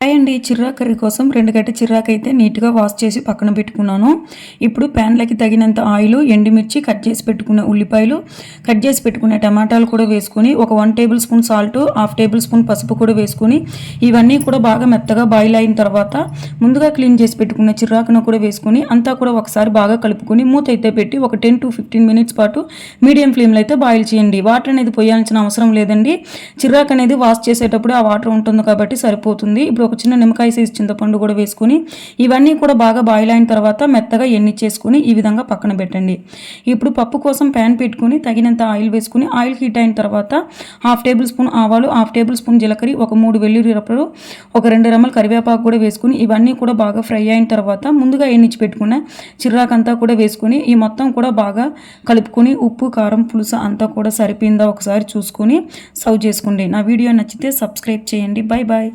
Hi అండి, చిర్రాకు curry కోసం 2 గడ్డ చిర్రాకు అయితే నీట్గా వాష్ చేసి పక్కన పెట్టుకున్నాను. ఇప్పుడు ప్యాన్లకి తగినంత ఆయిల్, ఎండుమిర్చి, కట్ చేసి పెట్టుకున్న ఉల్లిపాయలు, కట్ చేసి పెట్టుకున్న టమాటాలు కూడా వేసుకొని ఒక 1 table spoon salt, 1/2 table spoon పసుపు కూడా వేసుకొని ఇవన్నీ కూడా బాగా మెత్తగా బాయిల్ అయిన తర్వాత ముందుగా క్లీన్ చేసి పెట్టుకున్న చిర్రాకును కూడా వేసుకొని అంతా కూడా ఒకసారి బాగా కలుపుకొని మూత అయితే పెట్టి ఒక 10 to 15 మినిట్స్ పాటు మీడియం ఫ్లేమ్లో అయితే బాయిల్ చేయండి. వాటర్ అనేది పోయాల్సిన అవసరం లేదండి. చిర్రాకు అనేది వాష్ చేసేటప్పుడు ఆ వాటర్ ఉంటుంది కాబట్టి సరిపోతుంది. ఇప్పుడు ఒక చిన్న నిమ్మకాయ సైజ్ చింతపండు కూడా వేసుకొని ఇవన్నీ కూడా బాగా బాయిల్ అయిన తర్వాత మెత్తగా ఎన్నిచ్చేసుకుని ఈ విధంగా పక్కన పెట్టండి. ఇప్పుడు పప్పు కోసం ప్యాన్ పెట్టుకుని తగినంత ఆయిల్ వేసుకుని ఆయిల్ హీట్ అయిన తర్వాత 1/2 టేబుల్ స్పూన్ ఆవాలు, 1/2 టేబుల్ స్పూన్ జీలకర్ర, ఒక 3 వెల్లుల్లి రెబ్బలు, ఒక 2 రెమ్మలు కరివేపాకు కూడా వేసుకుని ఇవన్నీ కూడా బాగా ఫ్రై అయిన తర్వాత ముందుగా ఎన్నిచ్చి పెట్టుకున్న చిర్రాకంతా కూడా వేసుకుని ఈ మొత్తం కూడా బాగా కలుపుకొని ఉప్పు, కారం, పులుసు అంతా కూడా సరిపోయిందా ఒకసారి చూసుకొని సర్వ్ చేసుకోండి. నా వీడియో నచ్చితే సబ్స్క్రైబ్ చేయండి. Bye bye.